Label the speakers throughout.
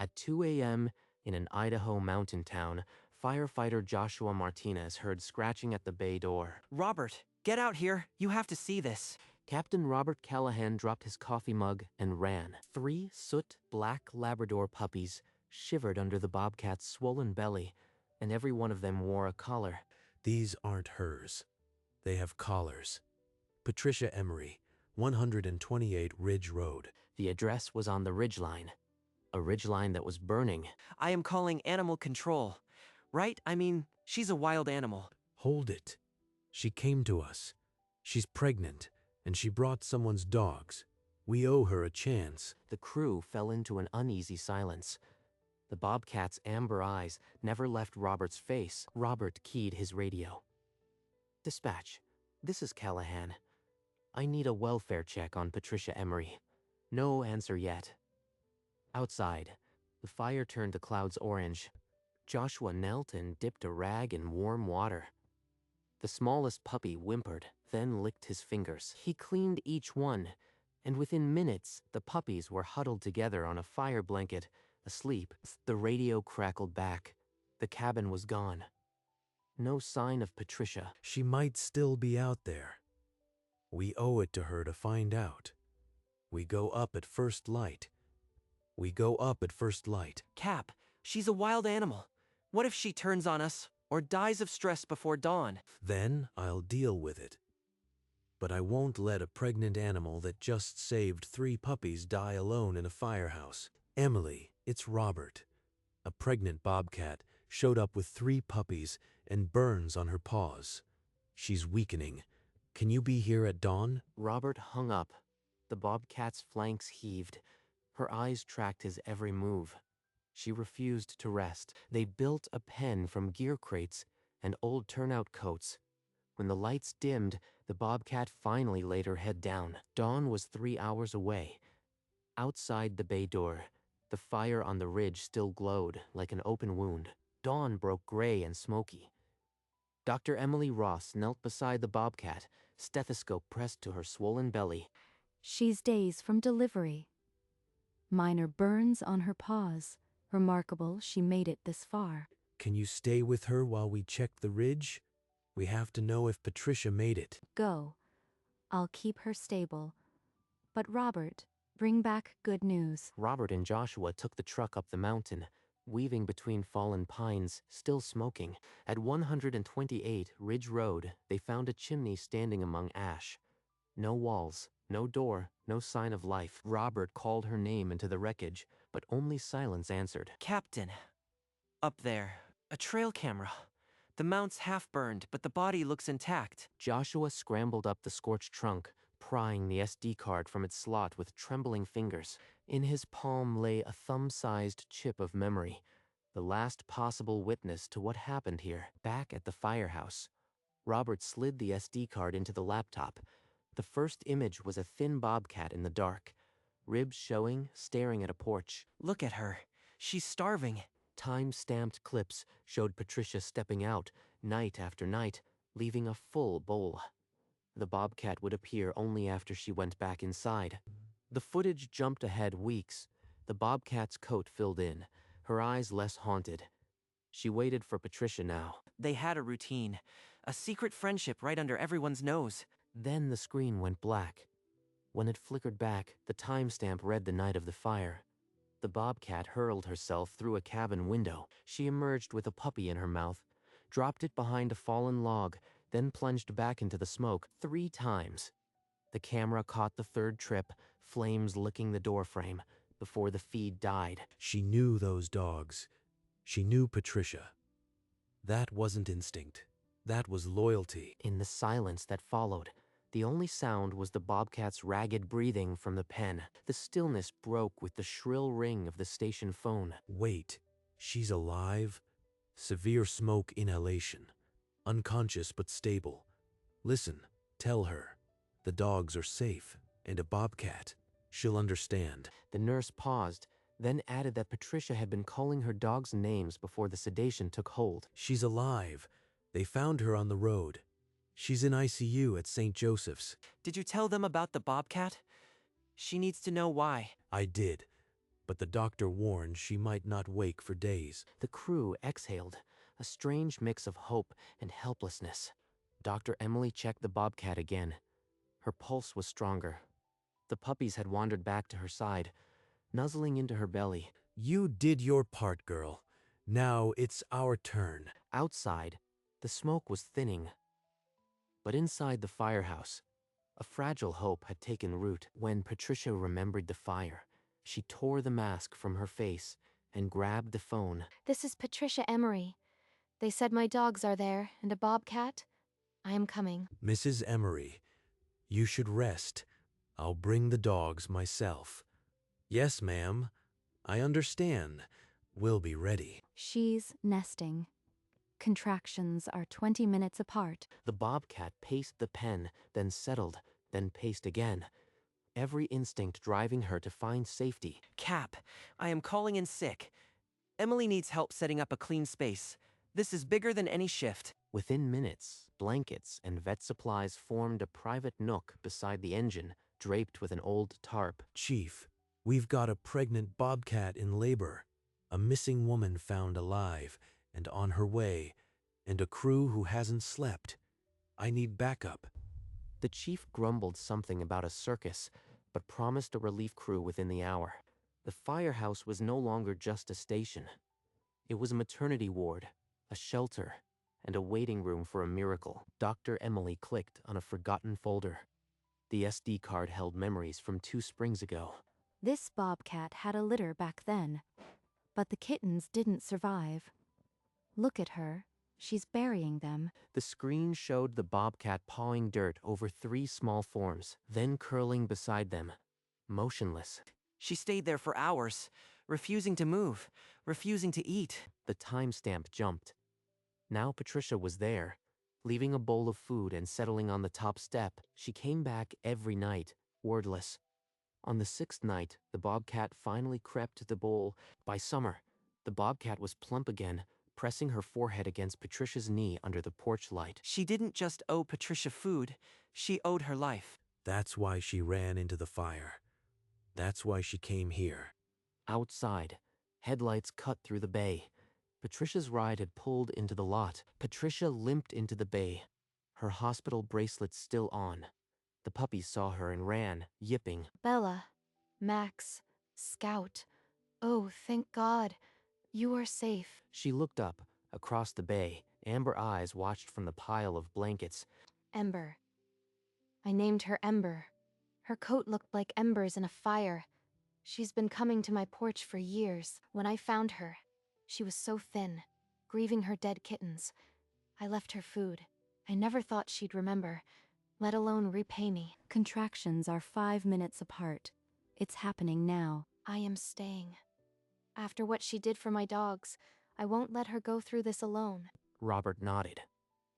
Speaker 1: At 2 a.m., in an Idaho mountain town, firefighter Joshua Martinez heard scratching at the bay door.
Speaker 2: Robert, get out here. You have to see this.
Speaker 1: Captain Robert Callahan dropped his coffee mug and ran. 3 soot-black Labrador puppies shivered under the Bobcat's swollen belly, and every one of them wore a collar.
Speaker 3: These aren't hers. They have collars. Patricia Emery, 128 Ridge Road.
Speaker 1: The address was on the ridgeline. A ridgeline that was burning.
Speaker 2: I am calling animal control. Right? I mean, she's a wild animal.
Speaker 3: Hold it. She came to us. She's pregnant, and she brought someone's dogs. We owe her a chance.
Speaker 1: The crew fell into an uneasy silence. The Bobcat's amber eyes never left Robert's face. Robert keyed his radio. Dispatch, this is Callahan. I need a welfare check on Patricia Emery. No answer yet. Outside, the fire turned to clouds orange. Joshua knelt and dipped a rag in warm water. The smallest puppy whimpered, then licked his fingers. He cleaned each one, and within minutes, the puppies were huddled together on a fire blanket, asleep. The radio crackled back. The cabin was gone. No sign of Patricia.
Speaker 3: She might still be out there. We owe it to her to find out. We go up at first light. We go up at first light.
Speaker 2: Cap, she's a wild animal. What if she turns on us or dies of stress before dawn?
Speaker 3: Then I'll deal with it. But I won't let a pregnant animal that just saved 3 puppies die alone in a firehouse. Emily, it's Robert. A pregnant bobcat showed up with 3 puppies and burns on her paws. She's weakening. Can you be here at dawn?
Speaker 1: Robert hung up. The bobcat's flanks heaved. Her eyes tracked his every move. She refused to rest. They built a pen from gear crates and old turnout coats. When the lights dimmed, the bobcat finally laid her head down. Dawn was 3 hours away. Outside the bay door, the fire on the ridge still glowed like an open wound. Dawn broke gray and smoky. Dr. Emily Ross knelt beside the bobcat, stethoscope pressed to her swollen belly.
Speaker 4: She's days from delivery. Minor burns on her paws. Remarkable she made it this far.
Speaker 3: Can you stay with her while we check the ridge? We have to know if Patricia made it.
Speaker 4: Go. I'll keep her stable. But Robert, bring back good news.
Speaker 1: Robert and Joshua took the truck up the mountain, weaving between fallen pines, still smoking. At 128 Ridge Road, they found a chimney standing among ash. No walls, no door, no sign of life. Robert called her name into the wreckage, but only silence answered.
Speaker 2: Captain. Up there. A trail camera. The mount's half burned, but the body looks intact.
Speaker 1: Joshua scrambled up the scorched trunk, prying the SD card from its slot with trembling fingers. In his palm lay a thumb-sized chip of memory, the last possible witness to what happened here. Back at the firehouse, Robert slid the SD card into the laptop. The first image was a thin bobcat in the dark, ribs showing, staring at a porch.
Speaker 2: Look at her. She's starving.
Speaker 1: Time-stamped clips showed Patricia stepping out, night after night, leaving a full bowl. The bobcat would appear only after she went back inside. The footage jumped ahead weeks. The bobcat's coat filled in, her eyes less haunted. She waited for Patricia now.
Speaker 2: They had a routine. A secret friendship right under everyone's nose.
Speaker 1: Then the screen went black. When it flickered back, the timestamp read the night of the fire. The bobcat hurled herself through a cabin window. She emerged with a puppy in her mouth, dropped it behind a fallen log, then plunged back into the smoke 3 times. The camera caught the 3rd trip, flames licking the doorframe, before the feed died.
Speaker 3: She knew those dogs. She knew Patricia. That wasn't instinct. That was loyalty.
Speaker 1: In the silence that followed, the only sound was the bobcat's ragged breathing from the pen. The stillness broke with the shrill ring of the station phone.
Speaker 3: Wait, she's alive? Severe smoke inhalation. Unconscious but stable. Listen, tell her. The dogs are safe, and a bobcat. She'll understand.
Speaker 1: The nurse paused, then added that Patricia had been calling her dogs names before the sedation took hold.
Speaker 3: She's alive. They found her on the road. She's in ICU at St. Joseph's.
Speaker 2: Did you tell them about the bobcat? She needs to know why.
Speaker 3: I did, but the doctor warned she might not wake for days.
Speaker 1: The crew exhaled, a strange mix of hope and helplessness. Dr. Emily checked the Bobcat again. Her pulse was stronger. The puppies had wandered back to her side, nuzzling into her belly.
Speaker 3: You did your part, girl. Now it's our turn.
Speaker 1: Outside, the smoke was thinning. But inside the firehouse, a fragile hope had taken root. When Patricia remembered the fire, she tore the mask from her face and grabbed the phone.
Speaker 5: This is Patricia Emery. They said my dogs are there and a bobcat. I am coming.
Speaker 3: Mrs. Emery, you should rest. I'll bring the dogs myself. Yes, ma'am. I understand. We'll be ready.
Speaker 4: She's nesting. Contractions are 20 minutes apart.
Speaker 1: The Bobcat paced the pen, then settled, then paced again, every instinct driving her to find safety.
Speaker 2: Cap, I am calling in sick. Emily needs help setting up a clean space. This is bigger than any shift.
Speaker 1: Within minutes, blankets and vet supplies formed a private nook beside the engine, draped with an old tarp.
Speaker 3: Chief, we've got a pregnant bobcat in labor, a missing woman found alive and on her way, and a crew who hasn't slept. I need backup.
Speaker 1: The chief grumbled something about a circus, but promised a relief crew within the hour. The firehouse was no longer just a station. It was a maternity ward, a shelter, and a waiting room for a miracle. Dr. Emily clicked on a forgotten folder. The SD card held memories from 2 springs ago.
Speaker 4: This bobcat had a litter back then, but the kittens didn't survive. Look at her. She's burying them.
Speaker 1: The screen showed the bobcat pawing dirt over 3 small forms, then curling beside them, motionless.
Speaker 2: She stayed there for hours, refusing to move, refusing to eat.
Speaker 1: The timestamp jumped. Now Patricia was there, leaving a bowl of food and settling on the top step. She came back every night, wordless. On the 6th night, the bobcat finally crept to the bowl. By summer, the bobcat was plump again, pressing her forehead against Patricia's knee under the porch light.
Speaker 2: She didn't just owe Patricia food, she owed her life.
Speaker 3: That's why she ran into the fire. That's why she came here.
Speaker 1: Outside, headlights cut through the bay. Patricia's ride had pulled into the lot. Patricia limped into the bay, her hospital bracelet still on. The puppies saw her and ran, yipping.
Speaker 5: Bella, Max, Scout. Oh, thank God. You are safe.
Speaker 1: She looked up, across the bay. Amber eyes watched from the pile of blankets.
Speaker 5: Ember. I named her Ember. Her coat looked like embers in a fire. She's been coming to my porch for years. When I found her, she was so thin, grieving her dead kittens. I left her food. I never thought she'd remember, let alone repay me.
Speaker 4: Contractions are 5 minutes apart. It's happening now.
Speaker 5: I am staying. After what she did for my dogs, I won't let her go through this alone.
Speaker 1: Robert nodded.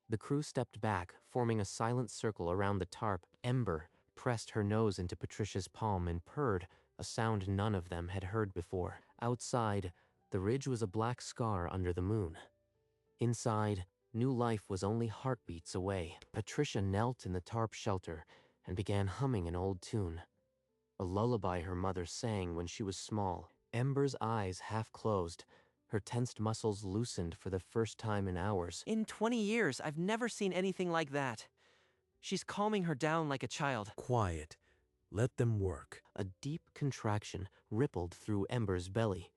Speaker 1: The crew stepped back, forming a silent circle around the tarp. Ember pressed her nose into Patricia's palm and purred, a sound none of them had heard before. Outside, the ridge was a black scar under the moon. Inside, new life was only heartbeats away. Patricia knelt in the tarp shelter and began humming an old tune, a lullaby her mother sang when she was small. Ember's eyes half closed, her tensed muscles loosened for the first time in hours.
Speaker 2: In 20 years, I've never seen anything like that. She's calming her down like a child.
Speaker 3: Quiet. Let them work.
Speaker 1: A deep contraction rippled through Ember's belly.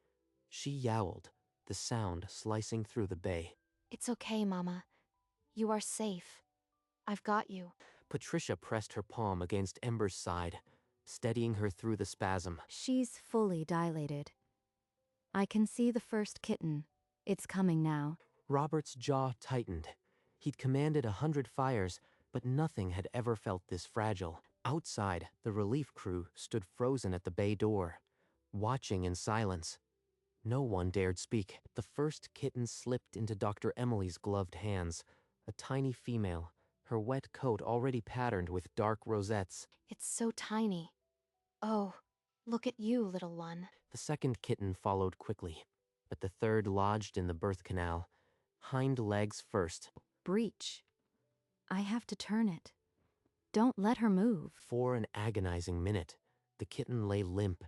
Speaker 1: She yowled, the sound slicing through the bay.
Speaker 5: It's okay, Mama. You are safe. I've got you.
Speaker 1: Patricia pressed her palm against Ember's side, steadying her through the spasm.
Speaker 4: She's fully dilated. I can see the first kitten. It's coming now.
Speaker 1: Robert's jaw tightened. He'd commanded 100 fires, but nothing had ever felt this fragile. Outside, the relief crew stood frozen at the bay door, watching in silence. No one dared speak. The first kitten slipped into Dr. Emily's gloved hands, a tiny female, her wet coat already patterned with dark rosettes.
Speaker 5: It's so tiny. Oh, look at you, little one.
Speaker 1: The second kitten followed quickly, but the third lodged in the birth canal, hind legs first.
Speaker 4: Breach. I have to turn it. Don't let her move.
Speaker 1: For an agonizing minute, the kitten lay limp.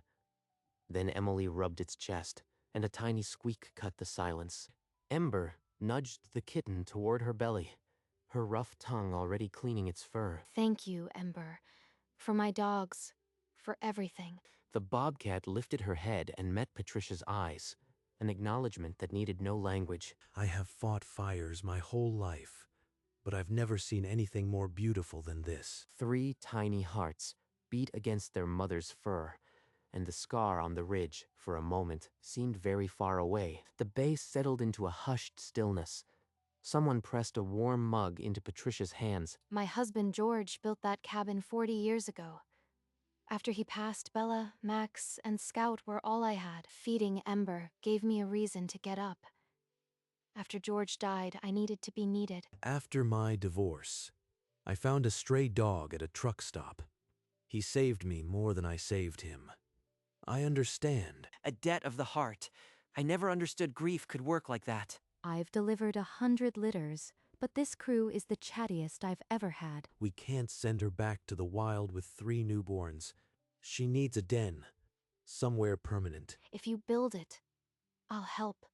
Speaker 1: Then Emily rubbed its chest, and a tiny squeak cut the silence. Ember nudged the kitten toward her belly, her rough tongue already cleaning its fur.
Speaker 5: Thank you, Ember. For my dogs. For everything.
Speaker 1: The bobcat lifted her head and met Patricia's eyes, an acknowledgement that needed no language.
Speaker 3: I have fought fires my whole life, but I've never seen anything more beautiful than this.
Speaker 1: 3 tiny hearts beat against their mother's fur, and the scar on the ridge, for a moment, seemed very far away. The bay settled into a hushed stillness. Someone pressed a warm mug into Patricia's hands.
Speaker 5: My husband George built that cabin 40 years ago. After he passed, Bella, Max, and Scout were all I had. Feeding Ember gave me a reason to get up. After George died, I needed to be needed.
Speaker 3: After my divorce, I found a stray dog at a truck stop. He saved me more than I saved him. I understand.
Speaker 2: A debt of the heart. I never understood grief could work like that.
Speaker 4: I've delivered 100 litters, but this crew is the chattiest I've ever had.
Speaker 3: We can't send her back to the wild with 3 newborns. She needs a den, somewhere permanent.
Speaker 5: If you build it, I'll help.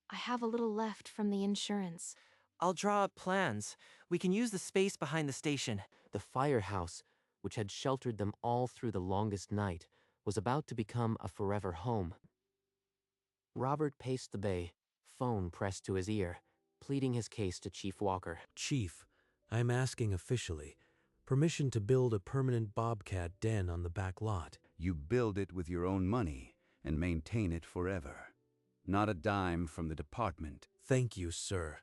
Speaker 5: I have a little left from the insurance.
Speaker 2: I'll draw up plans. We can use the space behind the station.
Speaker 1: The firehouse, which had sheltered them all through the longest night, was about to become a forever home. Robert paced the bay, phone pressed to his ear, pleading his case to Chief Walker.
Speaker 3: Chief, I'm asking officially permission to build a permanent bobcat den on the back lot.
Speaker 6: You build it with your own money and maintain it forever. Not a dime from the department.
Speaker 3: Thank you, sir.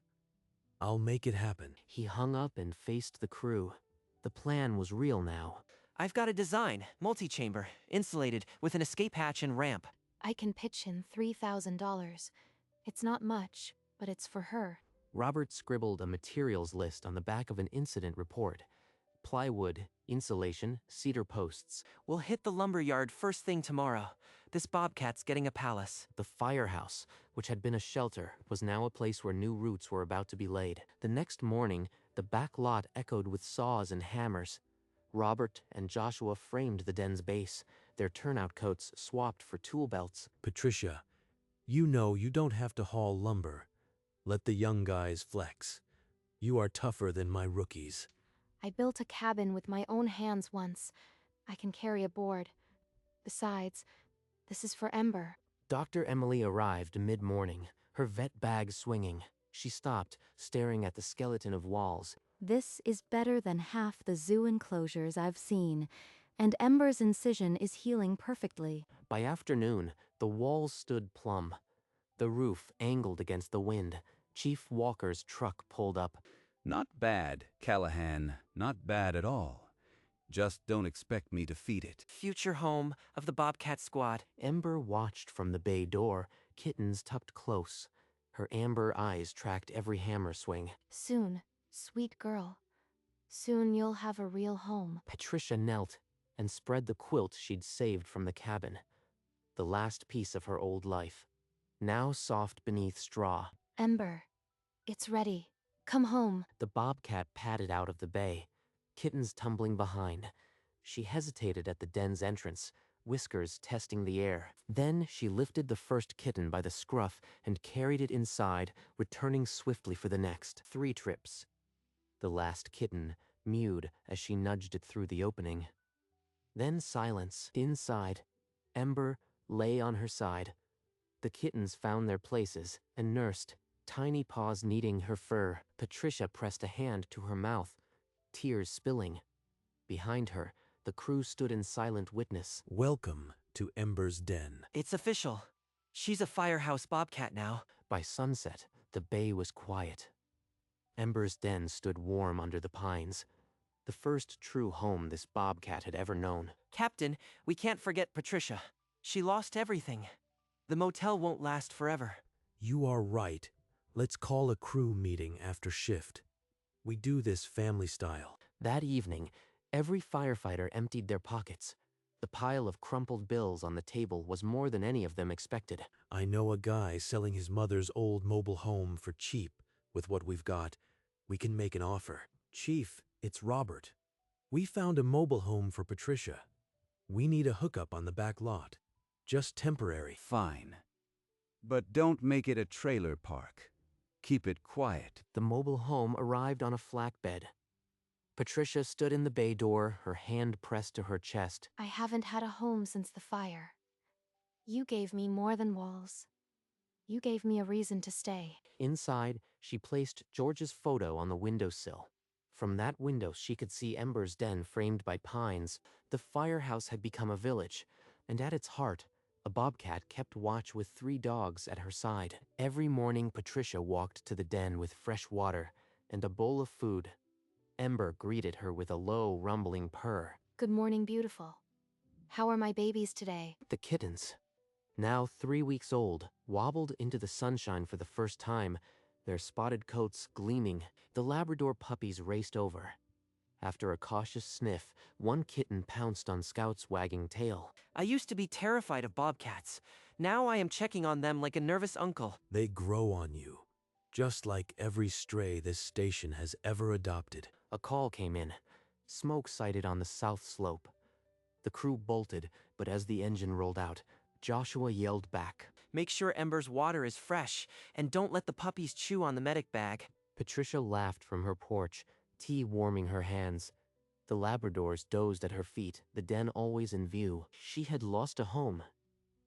Speaker 3: I'll make it happen.
Speaker 1: He hung up and faced the crew. The plan was real now.
Speaker 2: I've got a design, multi-chamber, insulated, with an escape hatch and ramp.
Speaker 5: I can pitch in $3,000. It's not much, but it's for her.
Speaker 1: Robert scribbled a materials list on the back of an incident report. Plywood, insulation, cedar posts.
Speaker 2: We'll hit the lumber yard first thing tomorrow. This bobcat's getting a palace.
Speaker 1: The firehouse, which had been a shelter, was now a place where new roots were about to be laid. The next morning, the back lot echoed with saws and hammers. Robert and Joshua framed the den's base, their turnout coats swapped for tool belts.
Speaker 3: Patricia, you know you don't have to haul lumber. Let the young guys flex. You are tougher than my rookies.
Speaker 5: I built a cabin with my own hands once. I can carry a board. Besides, this is for Ember.
Speaker 1: Dr. Emily arrived mid-morning, her vet bag swinging. She stopped, staring at the skeleton of walls.
Speaker 4: This is better than half the zoo enclosures I've seen, and Ember's incision is healing perfectly.
Speaker 1: By afternoon, the walls stood plumb. The roof angled against the wind. Chief Walker's truck pulled up.
Speaker 6: Not bad, Callahan. Not bad at all. Just don't expect me to feed it.
Speaker 2: Future home of the Bobcat Squad.
Speaker 1: Ember watched from the bay door, kittens tucked close. Her amber eyes tracked every hammer swing.
Speaker 5: Soon, sweet girl. Soon you'll have a real home.
Speaker 1: Patricia knelt and spread the quilt she'd saved from the cabin. The last piece of her old life, now soft beneath straw.
Speaker 5: Ember, it's ready. Come home.
Speaker 1: The bobcat padded out of the bay, kittens tumbling behind. She hesitated at the den's entrance, whiskers testing the air. Then she lifted the first kitten by the scruff and carried it inside, returning swiftly for the next. 3 trips. The last kitten mewed as she nudged it through the opening. Then silence. Inside, Ember lay on her side. The kittens found their places and nursed, tiny paws kneading her fur. Patricia pressed a hand to her mouth, tears spilling. Behind her, the crew stood in silent witness.
Speaker 3: Welcome to Ember's den.
Speaker 2: It's official. She's a Firehouse Bobcat now.
Speaker 1: By sunset, the bay was quiet. Ember's den stood warm under the pines, the first true home this bobcat had ever known.
Speaker 2: Captain, we can't forget Patricia. She lost everything. The motel won't last forever.
Speaker 3: You are right. Let's call a crew meeting after shift. We do this family style.
Speaker 1: That evening, every firefighter emptied their pockets. The pile of crumpled bills on the table was more than any of them expected.
Speaker 3: I know a guy selling his mother's old mobile home for cheap. With what we've got, we can make an offer. Chief, it's Robert. We found a mobile home for Patricia. We need a hookup on the back lot. just temporary.
Speaker 6: Fine. But don't make it a trailer park. Keep it quiet.
Speaker 1: The mobile home arrived on a flatbed. Patricia stood in the bay door, her hand pressed to her chest.
Speaker 5: I haven't had a home since the fire. You gave me more than walls. You gave me a reason to stay.
Speaker 1: Inside, she placed George's photo on the windowsill. From that window, she could see Ember's den framed by pines. The firehouse had become a village, and at its heart, a bobcat kept watch with 3 dogs at her side. Every morning, Patricia walked to the den with fresh water and a bowl of food. Ember greeted her with a low, rumbling purr.
Speaker 5: Good morning, beautiful. How are my babies today?
Speaker 1: The kittens, now 3 weeks old, wobbled into the sunshine for the first time, their spotted coats gleaming. The Labrador puppies raced over. After a cautious sniff, one kitten pounced on Scout's wagging tail.
Speaker 2: I used to be terrified of bobcats. Now I am checking on them like a nervous uncle.
Speaker 3: They grow on you, just like every stray this station has ever adopted.
Speaker 1: A call came in. Smoke sighted on the south slope. The crew bolted, but as the engine rolled out, Joshua yelled back.
Speaker 2: Make sure Ember's water is fresh, and don't let the puppies chew on the medic bag.
Speaker 1: Patricia laughed from her porch, tea warming her hands. The Labradors dozed at her feet, the den always in view. She had lost a home,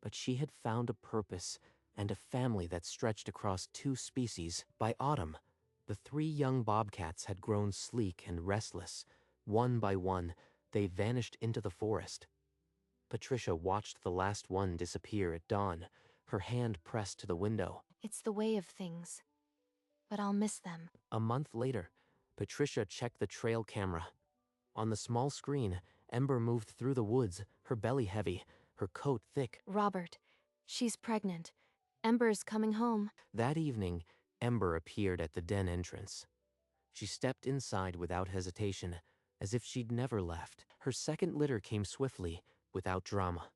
Speaker 1: but she had found a purpose and a family that stretched across 2 species. By autumn, the 3 young bobcats had grown sleek and restless. One by one, they vanished into the forest. Patricia watched the last one disappear at dawn, her hand pressed to the window.
Speaker 5: It's the way of things. But I'll miss them.
Speaker 1: A month later, Patricia checked the trail camera. On the small screen, Ember moved through the woods, her belly heavy, her coat thick.
Speaker 5: Robert, she's pregnant. Ember's coming home.
Speaker 1: That evening, Ember appeared at the den entrance. She stepped inside without hesitation, as if she'd never left. Her second litter came swiftly, without drama.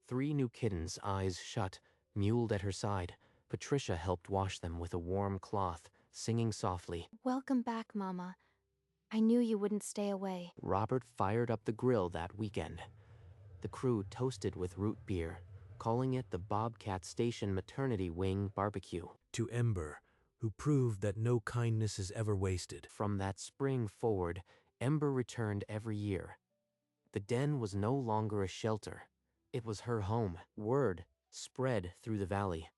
Speaker 1: 3 new kittens, eyes shut, mewled at her side. Patricia helped wash them with a warm cloth, singing softly.
Speaker 5: Welcome back, Mama. I knew you wouldn't stay away.
Speaker 1: Robert fired up the grill that weekend. The crew toasted with root beer, calling it the Bobcat Station Maternity Wing Barbecue.
Speaker 3: To Ember, who proved that no kindness is ever wasted.
Speaker 1: From that spring forward, Ember returned every year. The den was no longer a shelter. It was her home. Word spread through the valley.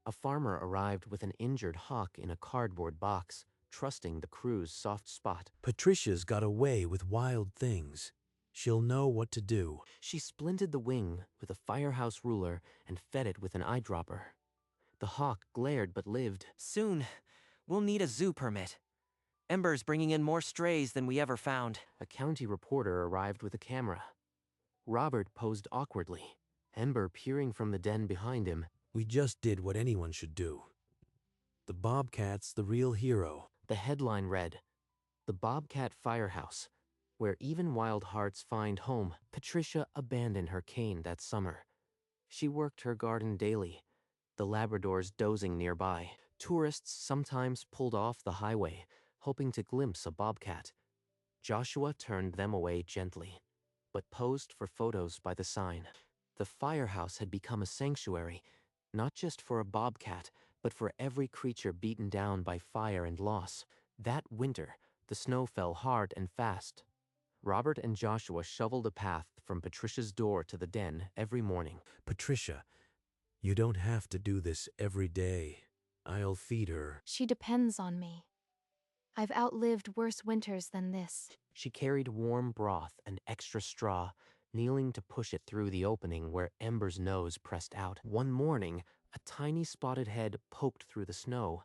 Speaker 1: A farmer arrived with an injured hawk in a cardboard box, trusting the crew's soft spot.
Speaker 3: Patricia's got away with wild things. She'll know what to do.
Speaker 1: She splinted the wing with a firehouse ruler and fed it with an eyedropper. The hawk glared but lived.
Speaker 2: Soon, we'll need a zoo permit. Ember's bringing in more strays than we ever found.
Speaker 1: A county reporter arrived with a camera. Robert posed awkwardly, Ember peering from the den behind him.
Speaker 3: We just did what anyone should do. The Bobcat's the real hero.
Speaker 1: The headline read, "The Bobcat Firehouse, where even wild hearts find home." Patricia abandoned her cane that summer. She worked her garden daily, the Labradors dozing nearby. Tourists sometimes pulled off the highway, hoping to glimpse a bobcat. Joshua turned them away gently, but posed for photos by the sign. The firehouse had become a sanctuary, not just for a bobcat, but for every creature beaten down by fire and loss. That winter, the snow fell hard and fast. Robert and Joshua shoveled a path from Patricia's door to the den every morning.
Speaker 3: Patricia, you don't have to do this every day. I'll feed her.
Speaker 5: She depends on me. I've outlived worse winters than this.
Speaker 1: She carried warm broth and extra straw, kneeling to push it through the opening where Ember's nose pressed out. One morning, a tiny spotted head poked through the snow.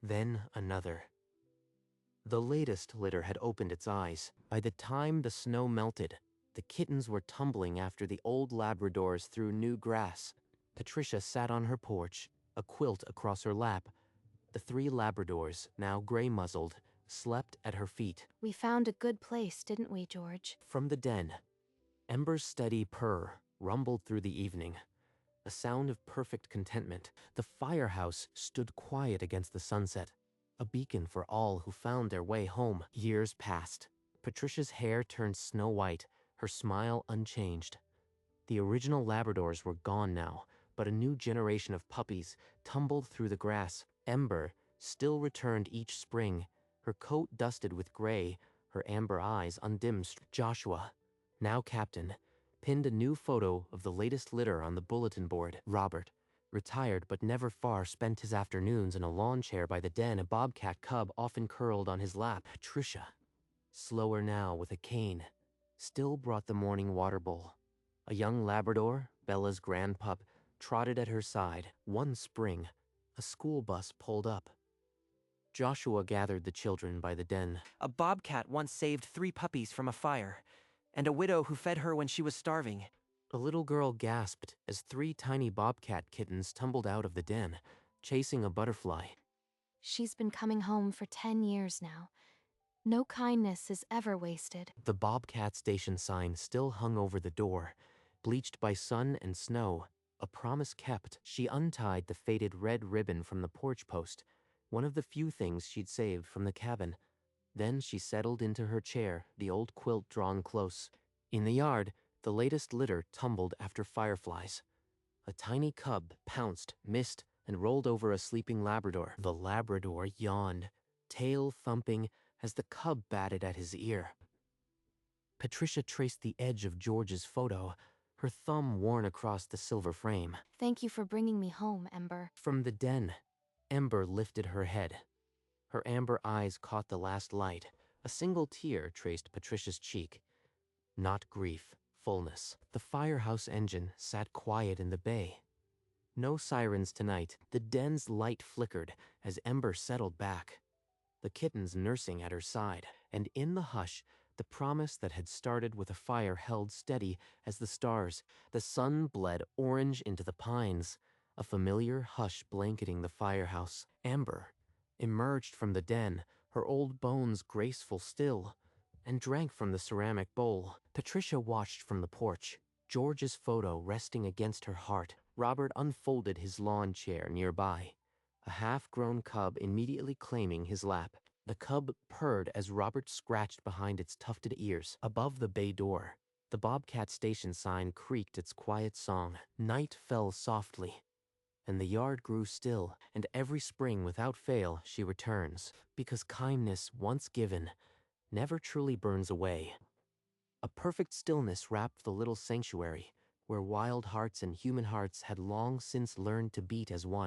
Speaker 1: Then another. The latest litter had opened its eyes. By the time the snow melted, the kittens were tumbling after the old Labradors through new grass. Patricia sat on her porch, a quilt across her lap. The 3 Labradors, now gray-muzzled, slept at her feet.
Speaker 5: We found a good place, didn't we, George?
Speaker 1: From the den, Ember's steady purr rumbled through the evening, a sound of perfect contentment. The firehouse stood quiet against the sunset, a beacon for all who found their way home. Years passed. Patricia's hair turned snow white, her smile unchanged. The original Labradors were gone now, but a new generation of puppies tumbled through the grass. Ember still returned each spring, her coat dusted with gray, her amber eyes undimmed. Joshua, now captain, pinned a new photo of the latest litter on the bulletin board. Robert, retired but never far, spent his afternoons in a lawn chair by the den, a bobcat cub often curled on his lap. Patricia, slower now with a cane, still brought the morning water bowl. A young Labrador, Bella's grandpup, trotted at her side. One spring, a school bus pulled up. Joshua gathered the children by the den.
Speaker 2: A bobcat once saved 3 puppies from a fire, and a widow who fed her when she was starving.
Speaker 1: A little girl gasped as 3 tiny bobcat kittens tumbled out of the den, chasing a butterfly.
Speaker 5: She's been coming home for 10 years now. No kindness is ever wasted.
Speaker 1: The Bobcat station sign still hung over the door, bleached by sun and snow, a promise kept. She untied the faded red ribbon from the porch post, one of the few things she'd saved from the cabin. Then she settled into her chair, the old quilt drawn close. In the yard, the latest litter tumbled after fireflies. A tiny cub pounced, missed, and rolled over a sleeping Labrador. The Labrador yawned, tail thumping, as the cub batted at his ear. Patricia traced the edge of George's photo, her thumb worn across the silver frame.
Speaker 5: Thank you for bringing me home, Ember.
Speaker 1: From the den, Ember lifted her head. Her amber eyes caught the last light. A single tear traced Patricia's cheek. Not grief, fullness. The Firehouse engine sat quiet in the bay. No sirens tonight. The den's light flickered as Ember settled back, the kittens nursing at her side. And in the hush, the promise that had started with a fire held steady as the stars. The sun bled orange into the pines, a familiar hush blanketing the firehouse. Amber emerged from the den, her old bones graceful still, and drank from the ceramic bowl. Patricia watched from the porch, George's photo resting against her heart. Robert unfolded his lawn chair nearby, a half-grown cub immediately claiming his lap. The cub purred as Robert scratched behind its tufted ears. Above the bay door, the Bobcat station sign creaked its quiet song. Night fell softly, and the yard grew still, and every spring without fail she returns, because kindness once given never truly burns away. A perfect stillness wrapped the little sanctuary, where wild hearts and human hearts had long since learned to beat as one.